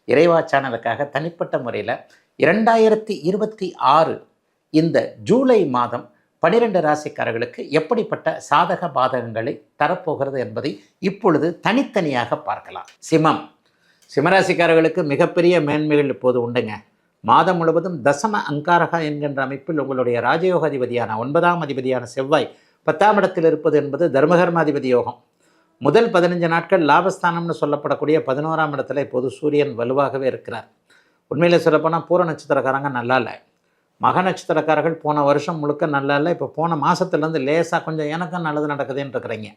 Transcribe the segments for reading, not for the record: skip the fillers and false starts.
இறைவா சேனலுக்காக தனிப்பட்ட முறையில் 2026 இந்த ஜூலை மாதம் 12 ராசிக்காரர்களுக்கு எப்படிப்பட்ட சாதக பாதகங்களை தரப்போகிறது என்பதை இப்பொழுது தனித்தனியாக பார்க்கலாம். சிம்மராசிக்காரர்களுக்கு மிகப்பெரிய மேன்மைகள் இப்போது உண்டுங்க. மாதம் முழுவதும் தசம அங்காரகா என்கின்ற அமைப்பில் உங்களுடைய ராஜயோக அதிபதியான 9ஆம் அதிபதியான செவ்வாய் 10ஆம் இடத்தில் இருப்பது என்பது தர்மகர்மாதிபதி யோகம். முதல் 15 நாட்கள் லாபஸ்தானம்னு சொல்லப்படக்கூடிய 11ஆம் இடத்துல இப்போது சூரியன் வலுவாகவே இருக்கிறார். உண்மையில் சொல்லப்போனால் பூர நட்சத்திரக்காரங்க நல்லா இல்லை, மக நட்சத்திரக்காரர்கள் போன வருஷம் முழுக்க நல்லா இல்லை, இப்போ போன மாதத்துலேருந்து லேசாக கொஞ்சம் எனக்கும் நல்லது நடக்குதுன்னு இருக்கிறீங்க.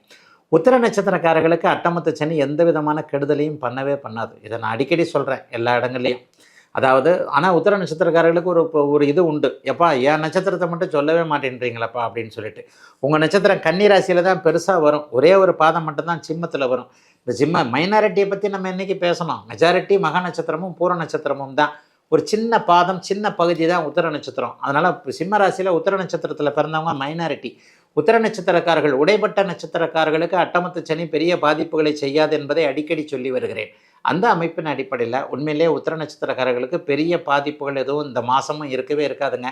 உத்திர நட்சத்திரக்காரர்களுக்கு அட்டமத்து சனி எந்த விதமான கெடுதலையும் பண்ணவே பண்ணாது. இதை நான் அடிக்கடி சொல்கிறேன் எல்லா இடங்கள்லையும். அதாவது ஆனால் உத்திர நட்சத்திரக்காரர்களுக்கு ஒரு இது உண்டு, எப்பா என் நட்சத்திரத்தை மட்டும் சொல்லவே மாட்டேன்றீங்களப்பா அப்படின்னு சொல்லிட்டு. உங்கள் நட்சத்திரம் கன்னி ராசியில் தான் பெருசாக வரும், ஒரே ஒரு பாதம் மட்டும்தான் சிம்மத்தில் வரும். இந்த சிம்ம மைனாரிட்டியை பற்றி நம்ம இன்றைக்கி பேசணும். மெஜாரிட்டி மக நட்சத்திரமும் பூர நட்சத்திரமும் தான். ஒரு சின்ன பாதம் சின்ன பகுதி தான் உத்திர நட்சத்திரம். அதனால் சிம்ம ராசியில் உத்திர நட்சத்திரத்தில் பிறந்தவங்க மைனாரிட்டி. உத்திர நட்சத்திரக்காரர்கள் உடைப்பட்ட நட்சத்திரக்காரர்களுக்கு அட்டமத்து சனி பெரிய பாதிப்புகளை செய்யாது என்பதை அடிக்கடி சொல்லி வருகிறேன். அந்த அமைப்பின் அடிப்படையில் உண்மையிலே உத்திர நட்சத்திரக்காரர்களுக்கு பெரிய பாதிப்புகள் எதுவும் இந்த மாதமும் இருக்கவே இருக்காதுங்க.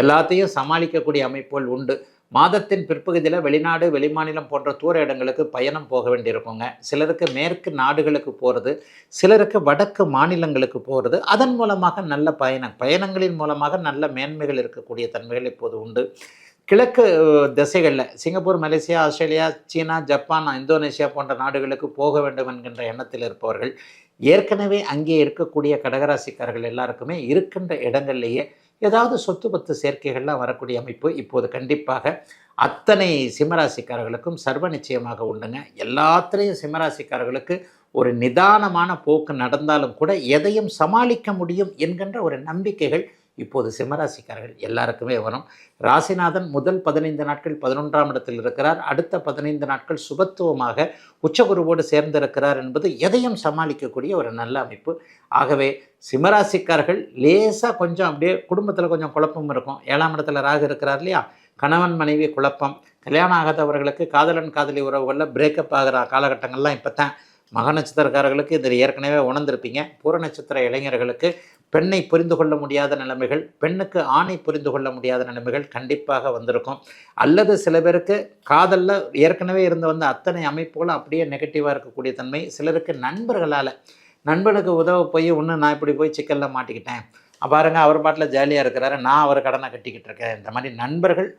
எல்லாத்தையும் சமாளிக்கக்கூடிய அமைப்புகள் உண்டு. மாதத்தின் பிற்பகுதியில் வெளிநாடு வெளிமாநிலம் போன்ற தூர இடங்களுக்கு பயணம் போக வேண்டியிருக்குங்க. சிலருக்கு மேற்கு நாடுகளுக்கு போகிறது, சிலருக்கு வடக்கு மாநிலங்களுக்கு போகிறது. அதன் மூலமாக நல்ல பயணங்களின் மூலமாக நல்ல மேன்மைகள் இருக்கக்கூடிய தன்மைகள் இப்போது உண்டு. கிழக்கு திசைகளில் சிங்கப்பூர், மலேசியா, ஆஸ்திரேலியா, சீனா, ஜப்பான், இந்தோனேஷியா போன்ற நாடுகளுக்கு போக வேண்டும் என்கின்ற எண்ணத்தில் இருப்பவர்கள், ஏற்கனவே அங்கே இருக்கக்கூடிய கடகராசிக்காரர்கள் எல்லாருக்குமே இருக்கின்ற இடங்கள்லேயே ஏதாவது சொத்து பத்து சேர்க்கைகள்லாம் வரக்கூடிய அமைப்பு இப்போது கண்டிப்பாக அத்தனை சிம்மராசிக்காரர்களுக்கும் சர்வ நிச்சயமாக உண்டுங்க. எல்லாத்துலேயும் சிம்மராசிக்காரர்களுக்கு ஒரு நிதானமான போக்கு நடந்தாலும் கூட எதையும் சமாளிக்க முடியும் என்கின்ற ஒரு நம்பிக்கைகள் இப்போது சிம்மராசிக்காரர்கள் எல்லாருக்குமே வரும். ராசிநாதன் முதல் 15 நாட்கள் 11ஆம் இடத்தில் இருக்கிறார். அடுத்த 15 நாட்கள் சுபத்துவமாக உச்சகுருவோடு சேர்ந்திருக்கிறார் என்பது எதையும் சமாளிக்கக்கூடிய ஒரு நல்ல அமைப்பு. ஆகவே சிம்மராசிக்காரர்கள் லேசாக கொஞ்சம் அப்படியே குடும்பத்தில் கொஞ்சம் குழப்பம் இருக்கும். 7ஆம் இடத்துல ராகு இருக்கிறார் இல்லையா, கணவன் மனைவி குழப்பம், கல்யாணம் ஆகாதவர்களுக்கு காதலன் காதலி உறவுகளில் பிரேக்கப் ஆகிற காலகட்டங்கள்லாம் இப்போ தான். மக நட்சத்திரக்காரர்களுக்கு இதில் ஏற்கனவே உணர்ந்திருப்பீங்க. பூர நட்சத்திர இளைஞர்களுக்கு பெண்ணை புரிந்து கொள்ள முடியாத நிலைமைகள், பெண்ணுக்கு ஆணை புரிந்து கொள்ள முடியாத நிலைமைகள் கண்டிப்பாக வந்திருக்கும். அல்லது சில பேருக்கு காதலில் ஏற்கனவே இருந்து வந்த அத்தனை அமைப்புகளும் அப்படியே நெகட்டிவாக இருக்கக்கூடிய தன்மை. சிலருக்கு நண்பனுக்கு உதவ போய் ஒன்று நான் இப்படி போய் சிக்கலில் மாட்டிக்கிட்டேன், பாருங்க அவர் பாட்டில் ஜாலியாக இருக்கிறாரு, நான் அவர் கடனை கட்டிக்கிட்டு இருக்கேன். இந்த மாதிரி நண்பர்கள்,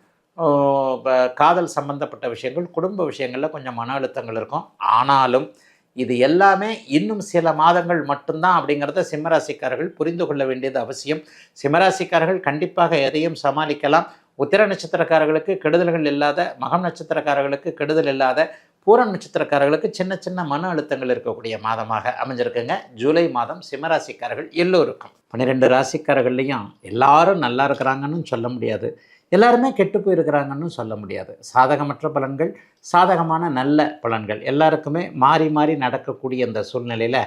காதல் சம்பந்தப்பட்ட விஷயங்கள், குடும்ப விஷயங்களில் கொஞ்சம் மன அழுத்தங்கள் இருக்கும். ஆனாலும் இது எல்லாமே இன்னும் சில மாதங்கள் மட்டும்தான் அப்படிங்கிறத சிம்மராசிக்காரர்கள் புரிந்து கொள்ள வேண்டியது அவசியம். சிம்மராசிக்காரர்கள் கண்டிப்பாக எதையும் சமாளிக்கலாம். உத்திர நட்சத்திரக்காரர்களுக்கு கெடுதல்கள் இல்லாத, மகம் நட்சத்திரக்காரர்களுக்கு கெடுதல் இல்லாத, பூர நட்சத்திரக்காரர்களுக்கு சின்ன சின்ன மன அழுத்தங்கள் இருக்கக்கூடிய மாதமாக அமைஞ்சிருக்குங்க ஜூலை மாதம் சிம்மராசிக்காரர்கள் எல்லோருக்கும். 12 ராசிக்காரர்கள்லையும் எல்லாரும் நல்லா இருக்கிறாங்கன்னு சொல்ல முடியாது, எல்லாருமே கெட்டு போயிருக்கிறாங்கன்னு சொல்ல முடியாது. சாதகமற்ற பலன்கள், சாதகமான நல்ல பலன்கள் எல்லாருக்குமே மாறி மாறி நடக்கக்கூடிய இந்த சூழ்நிலையில்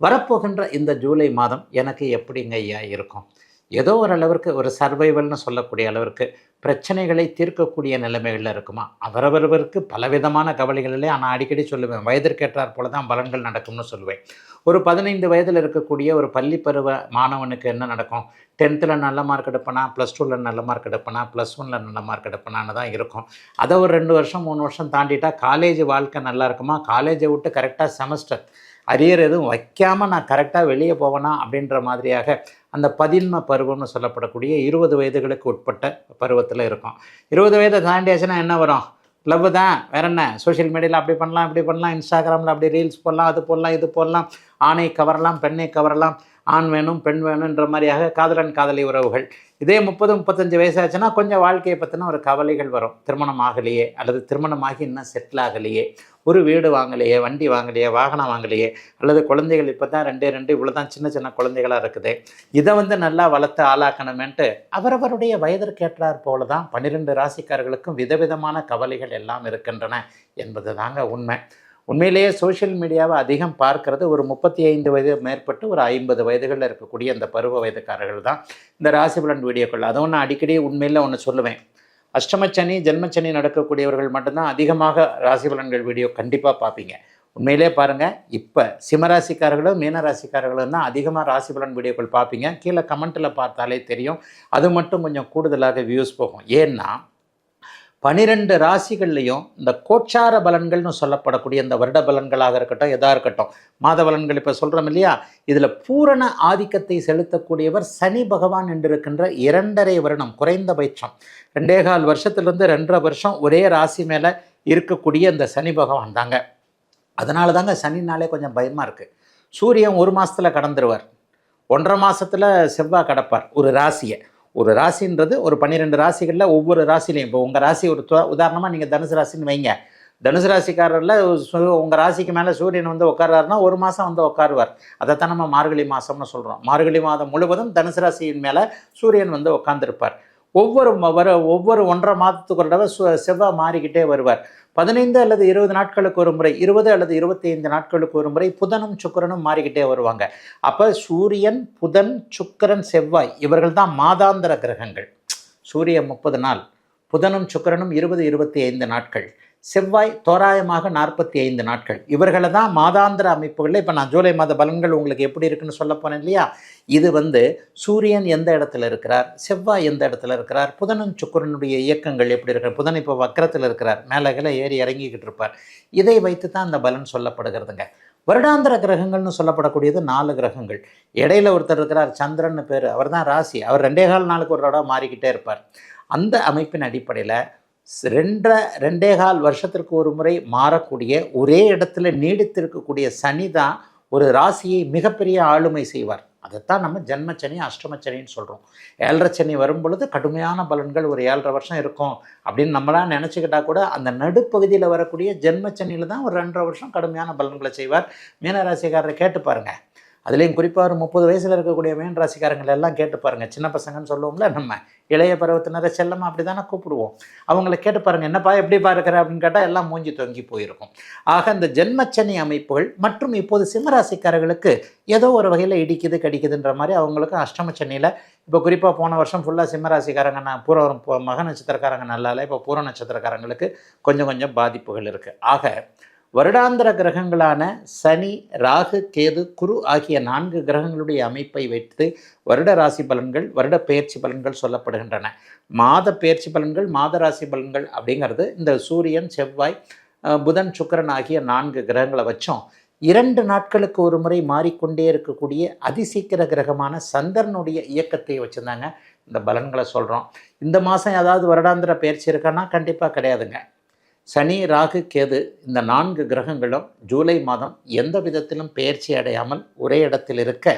வரப்போகின்ற இந்த ஜூலை மாதம் எனக்கு எப்படிங்க ஐயா இருக்கும்? ஏதோ ஓரளவிற்கு ஒரு சர்வைவல்னு சொல்லக்கூடிய அளவிற்கு பிரச்சனைகளை தீர்க்கக்கூடிய நிலைமைகளில் இருக்குமா? அவரவருக்கு பலவிதமான கவலைகளிலே நான் அடிக்கடி சொல்லுவேன், வயதிற்கேற்றார் போல தான் பலன்கள் நடக்கும்னு சொல்லுவேன். ஒரு 15 வயதில் இருக்கக்கூடிய ஒரு பள்ளி பருவ மாணவனுக்கு என்ன நடக்கும்? 10th நல்ல மார்க் எடுப்பனா, +2 நல்ல மார்க் எடுப்பனா, +1 நல்ல மார்க் எடுப்பனான்னு தான் இருக்கும். அதை ஒரு 2 வருஷம் 3 வருஷம் தாண்டிட்டா காலேஜ் வாழ்க்கை நல்லா இருக்குமா? காலேஜை விட்டு கரெக்டாக செமஸ்டர் அரியர் எதுவும் வைக்காமல் நான் கரெக்டாக வெளியே போவேனா அப்படின்ற மாதிரியாக அந்த பதின்ம பருவம்னு சொல்லப்படக்கூடிய 20 வயதுகளுக்கு உட்பட்ட பருவத்தில் இருக்கும். 20 வயதை தாண்டியாச்சுன்னா என்ன வரும்? லவ் தான், வேற என்ன? சோஷியல் மீடியாவில் அப்படி பண்ணலாம், இப்படி பண்ணலாம், இன்ஸ்டாகிராமில் அப்படி ரீல்ஸ் போடலாம், அது போடலாம், இது போடலாம், ஆணை கவரலாம், பெண்ணை கவரலாம், ஆண் வேணும் பெண் வேணுன்ற மாதிரியாக காதலன் காதலி உறவுகள். இதே 30-35 வயசாச்சுன்னா கொஞ்சம் வாழ்க்கையை பற்றின ஒரு கவலைகள் வரும். திருமணம் ஆகலையே, அல்லது திருமணமாகி இன்னும் செட்டில் ஆகலையே, ஒரு வீடு வாங்கலையே, வண்டி வாங்கலையே, வாகனம் வாங்கலையே, அல்லது குழந்தைகள் இப்போ தான் 2 இவ்வளோ தான் சின்ன சின்ன குழந்தைகளாக இருக்குது, இதை நல்லா வளர்த்து ஆளாக்கணுமேன்ட்டு அவரவருடைய வயதிற்கேற்றார் போல தான் 12 ராசிக்காரர்களுக்கும் விதவிதமான கவலைகள் எல்லாம் இருக்கின்றன என்பது தாங்க உண்மை. உண்மையிலேயே சோஷியல் மீடியாவை அதிகம் பார்க்கறது ஒரு 35 வயது மேற்பட்டு ஒரு 50 வயதுகளில் இருக்கக்கூடிய அந்த பருவ வயதுக்காரர்கள் தான் இந்த ராசி பலன் வீடியோக்கள். அதை ஒன்று அடிக்கடி உண்மையில் ஒன்று சொல்லுவேன், அஷ்டமச்சனி ஜென்மச்சனி நடக்கக்கூடியவர்கள் மட்டும்தான் அதிகமாக ராசி பலன்கள் வீடியோ கண்டிப்பாக பார்ப்பீங்க. உண்மையிலே பாருங்கள், இப்போ சிம்மராசிக்காரர்களும் மீனராசிக்காரர்களும் தான் அதிகமாக ராசி பலன் வீடியோக்கள் பார்ப்பீங்க. கீழே கமெண்ட்டில் பார்த்தாலே தெரியும். அது மட்டும் கொஞ்சம் கூடுதலாக வியூஸ் போகும். ஏன்னா 12 ராசிகள்லையும் இந்த கோச்சார பலன்கள்னு சொல்லப்படக்கூடிய இந்த வருட பலன்களாக இருக்கட்டும், எதாக இருக்கட்டும், மாத பலன்கள் இப்போ சொல்கிறோம் இல்லையா, இதில் பூரண ஆதிக்கத்தை செலுத்தக்கூடியவர் சனி பகவான் என்று இருக்கின்ற 2.5 வருடம், குறைந்தபட்சம் 2.25 வருஷத்துலேருந்து 2.5 வருஷம் ஒரே ராசி மேலே இருக்கக்கூடிய இந்த சனி பகவான் தாங்க. அதனால தாங்க சனினாலே கொஞ்சம் பயமாக இருக்குது. சூரியன் 1 மாதத்தில் கடந்துருவார், 1.5 மாதத்தில் செவ்வாய் கடப்பார் ஒரு ராசியை. ஒரு ராசின்றது ஒரு 12 ராசிகளில் ஒவ்வொரு ராசிலையும், இப்போ உங்கள் ராசி ஒரு உதாரணமாக நீங்கள் தனுசு ராசின்னு வைங்க. தனுசு ராசிக்காரரில் உங்கள் ராசிக்கு மேலே சூரியன் வந்து உட்காராருன்னா 1 மாதம் வந்து உட்காருவார். அதைத்தான் நம்ம மார்கழி மாதம்னு சொல்கிறோம். மார்கழி மாதம் முழுவதும் தனுசு ராசியின் மேலே சூரியன் வந்து உட்காந்துருப்பார். ஒவ்வொரு 1.5 மாதத்துக்கு ஒரு தடவை செவ்வாய் மாறிக்கிட்டே வருவார். 15 அல்லது 20 நாட்களுக்கு ஒரு முறை, 20 அல்லது 25 நாட்களுக்கு ஒரு முறை புதனும் சுக்கிரனும் மாறிக்கிட்டே வருவாங்க. அப்போ சூரியன், புதன், சுக்கிரன், செவ்வாய் இவர்கள் தான் மாதாந்திர கிரகங்கள். சூரியன் 30 நாள், புதனும் சுக்கிரனும் 20-25 நாட்கள், செவ்வாய் தோராயமாக 45 நாட்கள். இவர்களை தான் மாதாந்திர அமைப்புகளில். இப்போ நான் ஜூலை மாத பலன்கள் உங்களுக்கு எப்படி இருக்குன்னு சொல்ல போனேன் இல்லையா, இது வந்து சூரியன் எந்த இடத்துல இருக்கிறார், செவ்வாய் எந்த இடத்துல இருக்கிறார், புதனும் சுக்கிரனுடைய இயக்கங்கள் எப்படி இருக்கிறார். புதன் இப்போ வக்கரத்தில் இருக்கிறார், மேலே ஏறி இறங்கிக்கிட்டு இருப்பார். இதை வைத்து தான் அந்த பலன் சொல்லப்படுகிறதுங்க. வருடாந்திர கிரகங்கள்னு சொல்லப்படக்கூடியது 4 கிரகங்கள். இடையில ஒருத்தர் இருக்கிறார், சந்திரன் பேர், அவர் தான் ராசி. அவர் 2.25 நாளுக்கு ஒரு தடவை மாறிக்கிட்டே இருப்பார். அந்த அமைப்பின் அடிப்படையில் 2.25 வருஷத்திற்கு ஒரு முறை மாறக்கூடிய ஒரே இடத்துல நீடித்திருக்கக்கூடிய சனி தான் ஒரு ராசியை மிகப்பெரிய ஆளுமை செய்வார். அதைத்தான் நம்ம ஜென்மச்சனி, அஷ்டமச்சனின்னு சொல்கிறோம். 7.5 சனி வரும் பொழுது கடுமையான பலன்கள் ஒரு 7.5 வருஷம் இருக்கும் அப்படின்னு நம்மளாம் நினச்சிக்கிட்டா கூட, அந்த நடுப்பகுதியில் வரக்கூடிய ஜென்மச்சனியில் தான் ஒரு 2.5 வருஷம் கடுமையான பலன்களை செய்வார். மீனராசிக்காரரை கேட்டு பாருங்கள். அதுலேயும் குறிப்பாக ஒரு 30 வயசில் இருக்கக்கூடிய மீன் ராசிக்காரங்கள் எல்லாம் கேட்டு பாருங்கள். சின்ன பசங்கன்னு சொல்லுவோம்ல, நம்ம இளைய பருவத்தினரை செல்லமாக அப்படி தானே கூப்பிடுவோம். அவங்கள கேட்டு பாருங்கள், என்னப்பா எப்படிப்பா இருக்கிற அப்படின்னு கேட்டால் எல்லாம் மூஞ்சி தொங்கி போயிருக்கும். ஆக இந்த ஜென்மச்சனி அமைப்புகள் மற்றும் இப்போது சிம்மராசிக்காரர்களுக்கு ஏதோ ஒரு வகையில் இடிக்குது கடிக்குதுன்ற மாதிரி அவங்களுக்கு அஷ்டமச்சனியில் இப்போ குறிப்பாக போன வருஷம் ஃபுல்லாக சிம்மராசிக்காரங்க மக நட்சத்திரக்காரங்க நல்லால, இப்போ பூர நட்சத்திரக்காரங்களுக்கு கொஞ்சம் பாதிப்புகள் இருக்குது. ஆக வருடாந்திர கிரகங்களான சனி, ராகு, கேது, குரு ஆகிய 4 கிரகங்களுடைய அமைப்பை வைத்து வருட ராசி பலன்கள், வருட பெயர்ச்சி பலன்கள் சொல்லப்படுகின்றன. மாத பெயர்ச்சி பலன்கள், மாத ராசி பலன்கள் அப்படிங்கிறது இந்த சூரியன், செவ்வாய், புதன், சுக்கிரன் ஆகிய 4 கிரகங்களை வச்சோம். 2 நாட்களுக்கு ஒரு முறை மாறிக்கொண்டே இருக்கக்கூடிய அதிசீக்கிர கிரகமான சந்திரனுடைய இயக்கத்தை வச்சுருந்தாங்க இந்த பலன்களை சொல்கிறோம். இந்த மாதம் ஏதாவது வருடாந்திர பெயர்ச்சி இருக்கான்னா கண்டிப்பாக கிடையாதுங்க. சனி, ராகு, கேது இந்த 4 கிரகங்களும் ஜூலை மாதம் எந்த விதத்திலும் பெயர்ச்சி அடையாமல் ஒரே இடத்தில் இருக்க,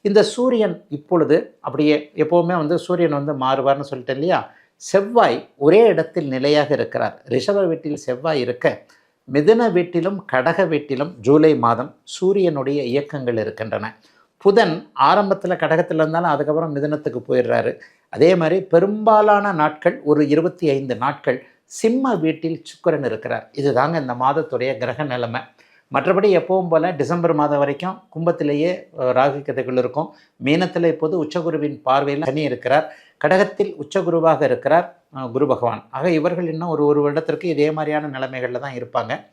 இந்த சூரியன் இப்பொழுது அப்படியே எப்போவுமே வந்து சூரியன் வந்து மாறுவார்னு சொல்லிட்டேன் இல்லையா, செவ்வாய் ஒரே இடத்தில் நிலையாக இருக்கிறார். ரிஷப வீட்டில் செவ்வாய் இருக்க, மிதுன வீட்டிலும் கடக வீட்டிலும் ஜூலை மாதம் சூரியனுடைய இயக்கங்கள் இருக்கின்றன. புதன் ஆரம்பத்தில் கடகத்தில் இருந்தாலும் அதுக்கப்புறம் மிதுனத்துக்கு போயிடுறாரு. அதே மாதிரி பெரும்பாலான நாட்கள் ஒரு 25 நாட்கள் சிம்ம வீட்டில் சுக்கிரன் இருக்கிறார். இது தாங்க இந்த மாதத்துடைய கிரக நிலைமை. மற்றபடி எப்பவும் போல் டிசம்பர் மாதம் வரைக்கும் கும்பத்திலேயே ராகு கேதுகள் இருக்கும். மீனத்தில் இப்போது உச்சகுருவின் பார்வையில் சனி இருக்கிறார். கடகத்தில் உச்சகுருவாக இருக்கிறார் குரு பகவான். ஆக இவர்கள் இன்னும் ஒரு வருடத்திற்கு இதே மாதிரியான நிலைமைகளில் தான் இருப்பாங்க.